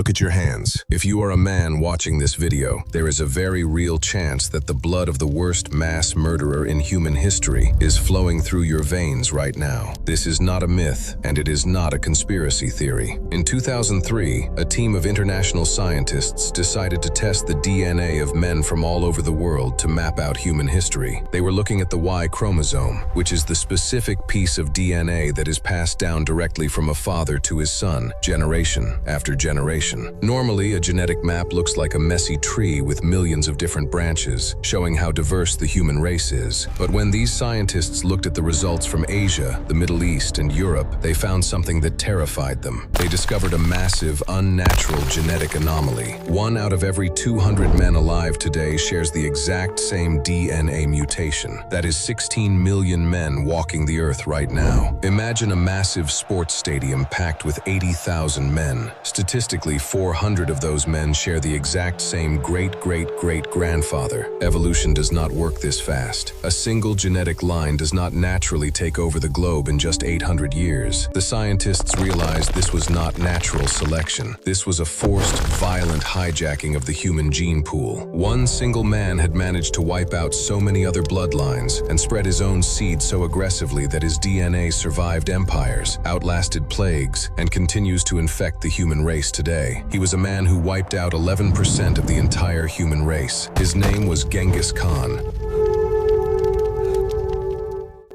Look at your hands. If you are a man watching this video, there is a very real chance that the blood of the worst mass murderer in human history is flowing through your veins right now. This is not a myth, and it is not a conspiracy theory. In 2003, a team of international scientists decided to test the DNA of men from all over the world to map out human history. They were looking at the Y-chromosome, which is the specific piece of DNA that is passed down directly from a father to his son, generation after generation. Normally, a genetic map looks like a messy tree with millions of different branches, showing how diverse the human race is. But when these scientists looked at the results from Asia, the Middle East, and Europe, they found something that terrified them. They discovered a massive, unnatural genetic anomaly. 1 out of every 200 men alive today shares the exact same DNA mutation. That is 16 million men walking the earth right now. Imagine a massive sports stadium packed with 80,000 men. Statistically, 400 of those men share the exact same great-great-great-grandfather. Evolution does not work this fast. A single genetic line does not naturally take over the globe in just 800 years. The scientists realized this was not natural selection. This was a forced, violent hijacking of the human gene pool. One single man had managed to wipe out so many other bloodlines and spread his own seed so aggressively that his DNA survived empires, outlasted plagues, and continues to infect the human race today. He was a man who wiped out 11% of the entire human race. His name was Genghis Khan.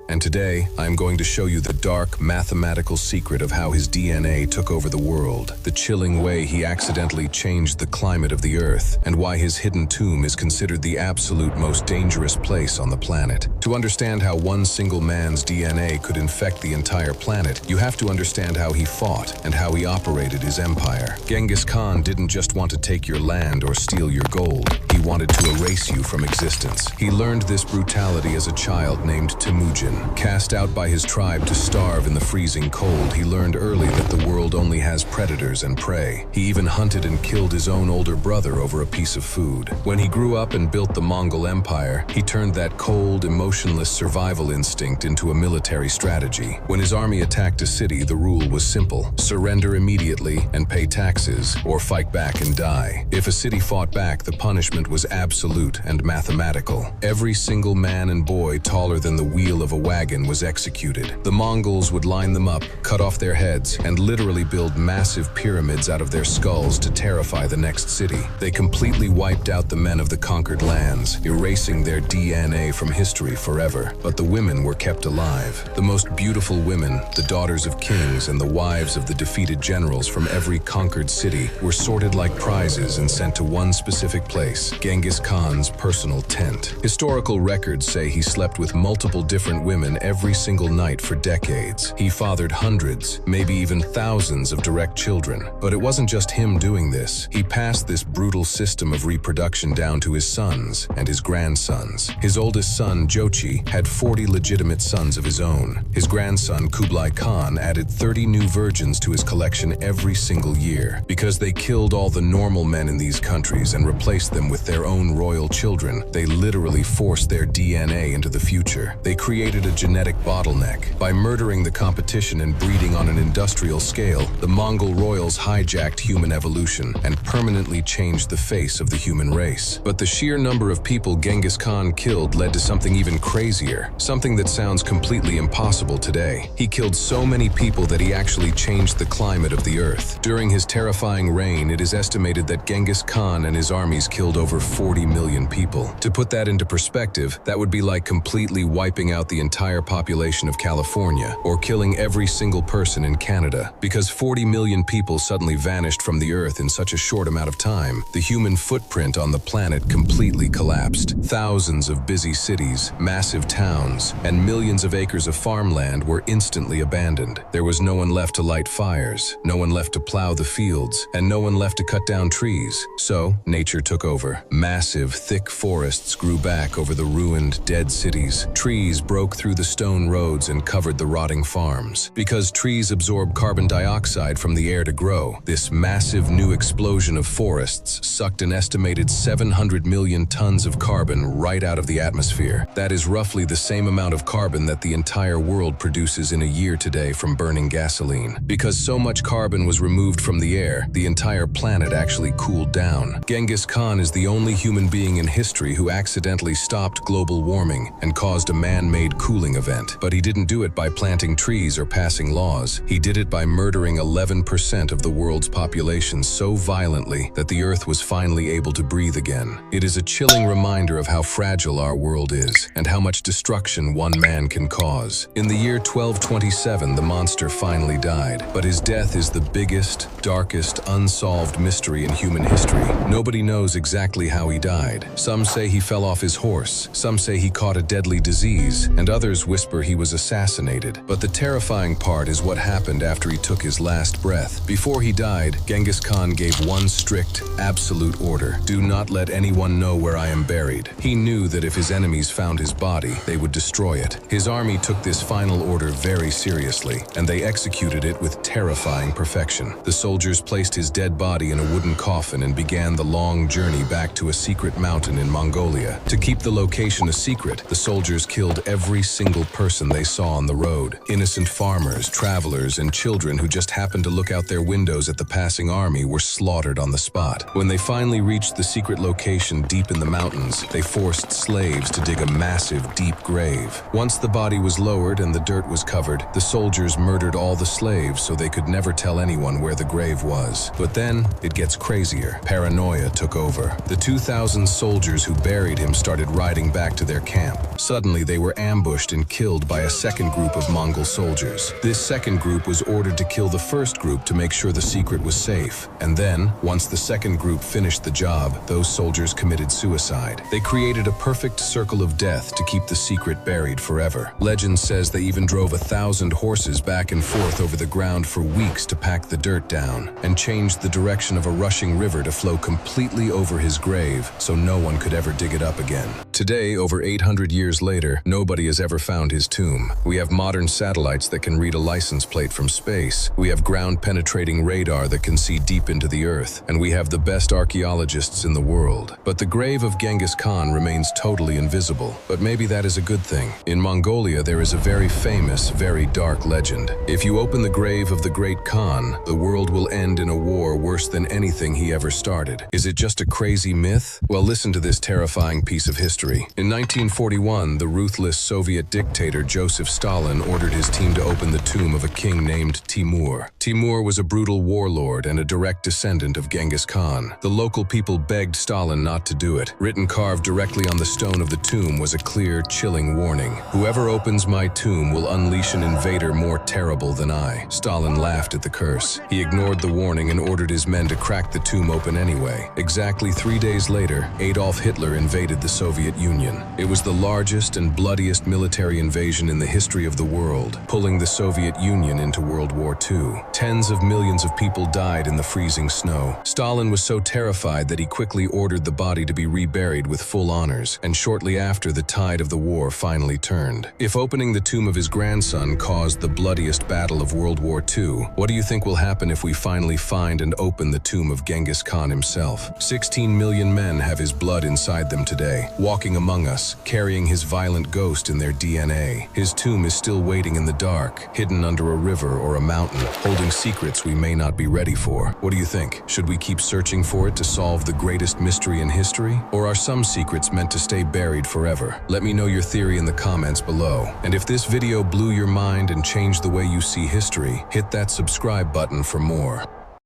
And today, I'm going to show you the dark, mathematical secret of how his DNA took over the world, the chilling way he accidentally changed the climate of the Earth, and why his hidden tomb is considered the absolute most dangerous place on the planet. To understand how one single man's DNA could infect the entire planet, you have to understand how he fought and how he operated his empire. Genghis Khan didn't just want to take your land or steal your gold. He wanted to erase you from existence. He learned this brutality as a child named Temujin. Cast out by his tribe to starve in the freezing cold, he learned early that the world only has predators and prey. He even hunted and killed his own older brother over a piece of food. When he grew up and built the Mongol Empire, he turned that cold, emotionless survival instinct into a military strategy. When his army attacked a city, the rule was simple: surrender immediately and pay taxes, or fight back and die. If a city fought back, the punishment was absolute and mathematical. Every single man and boy taller than the wheel of a wagon was executed. The Mongols would line them up, cut off their heads, and literally build massive pyramids out of their skulls to terrify the next city. They completely wiped out the men of the conquered lands, erasing their DNA from history forever. But the women were kept alive. The most beautiful women, the daughters of kings and the wives of the defeated generals from every conquered city, were sorted like prizes and sent to one specific place: Genghis Khan's personal tent. Historical records say he slept with multiple different women every single night for decades. He fathered hundreds, maybe even thousands of direct children. But it wasn't just him doing this. He passed this brutal system of reproduction down to his sons and his grandsons. His oldest son, Jochi, had 40 legitimate sons of his own. His grandson, Kublai Khan, added 30 new virgins to his collection every single year. Because they killed all the normal men in these countries and replaced them with their own royal children, they literally forced their DNA into the future. They created a genetic bottleneck. By murdering the competition and breeding on an industrial scale, the Mongol royals hijacked human evolution and permanently changed the face of the human race. But the sheer number of people Genghis Khan killed led to something even crazier, something that sounds completely impossible today. He killed so many people that he actually changed the climate of the earth. During his terrifying reign, it is estimated that Genghis Khan and his armies killed over 40 million people. To put that into perspective, that would be like completely wiping out the entire population of California, or killing every single person in Canada. Because 40 million people suddenly vanished from the earth in such a short amount of time, the human footprint on the planet completely collapsed. Thousands of busy cities, massive towns, and millions of acres of farmland were instantly abandoned. There was no one left to light fires, no one left to plow the fields, and no one left to cut down trees. So, nature took over. Massive, thick forests grew back over the ruined, dead cities. Trees broke through the stone roads and covered the rotting farms. Because trees absorb carbon dioxide from the air to grow, this massive new explosion of forests sucked an estimated 700 million tons of carbon right out of the atmosphere. That is roughly the same amount of carbon that the entire world produces in a year today from burning gasoline. Because so much carbon was removed from the air, the entire planet actually cooled down. Genghis Khan is the only human being in history who accidentally stopped global warming and caused a man-made cooling event. But he didn't do it by planting trees or passing laws. He did it by murdering 11% of the world's population so violently that the Earth was finally able to breathe again. It is a chilling reminder of how fragile our world is and how much destruction one man can cause. In the year 1227, the monster finally died, but his death is the biggest, darkest, unsolved mystery in human history. Nobody knows exactly how he died. Some say he fell off his horse, some say he caught a deadly disease, and others whisper he was assassinated. But the terrifying part is what happened after he took his last breath. Before he died, Genghis Khan gave one strict, absolute order: do not let anyone know where I am buried. He knew that if his enemies found his body, they would destroy it. His army took this final order very seriously, and they executed it with terrifying perfection. The soldiers placed his dead body in a wooden coffin and began the long journey back to a secret mountain in Mongolia. To keep the location a secret, the soldiers killed every single person they saw on the road. Innocent farmers, travelers, and children who just happened to look out their windows at the passing army were slaughtered on the spot. When they finally reached the secret location deep in the mountains, they forced slaves to dig a massive, deep grave. Once the body was lowered and the dirt was covered, the soldiers murdered all the slaves so they could never tell anyone where the grave was. But then, it gets crazier. Paranoia took over. The 2,000 soldiers who buried him started riding back to their camp. Suddenly, they were ambushed and killed by a second group of Mongol soldiers. This second group was ordered to kill the first group to make sure the secret was safe. And then, once the second group finished the job, those soldiers committed suicide. They created a perfect circle of death to keep the secret buried forever. Legend says they even drove 1,000 horses back and forth over the ground for weeks to pack the dirt down, and changed the direction of a rushing river to flow completely over his grave so no one could ever dig it up again. Today, over 800 years later, nobody has ever found his tomb. We have modern satellites that can read a license plate from space. We have ground-penetrating radar that can see deep into the earth. And we have the best archaeologists in the world. But the grave of Genghis Khan remains totally invisible. But maybe that is a good thing. In Mongolia, there is a very famous, very dark legend. If you open the grave of the great Khan, the world will end in a war worse than anything he ever started. Is it just a crazy myth? Well, listen to this terrifying piece of history. In 1941, the ruthless Soviet dictator Joseph Stalin ordered his team to open the tomb of a king named Timur. Timur was a brutal warlord and a direct descendant of Genghis Khan. The local people begged Stalin not to do it. Written carved directly on the stone of the tomb was a clear, chilling warning: whoever opens my tomb will unleash an invader more terrible than I. Stalin laughed at the curse. He ignored the warning and ordered his men to crack the tomb open anyway. Exactly 3 days later, Adolf Hitler invaded the Soviet Union. It was the largest and bloodiest military invasion in the history of the world, pulling the Soviet Union into World War II. Tens of millions of people died in the freezing snow. Stalin was so terrified that he quickly ordered the body to be reburied with full honors, and shortly after, the tide of the war finally turned. If opening the tomb of his grandson caused the bloodiest battle of World War II, what do you think will happen if we finally find and open the tomb of Genghis Khan himself? 16 million men have his blood inside them today, walking among us, carrying his violent ghost in their DNA. His tomb is still waiting in the dark, hidden under a river or a mountain, holding secrets we may not be ready for. What do you think? Should we keep searching for it to solve the greatest mystery in history? Or are some secrets meant to stay buried forever? Let me know your theory in the comments below. And if this video blew your mind and changed the way you see history, hit that subscribe button for more.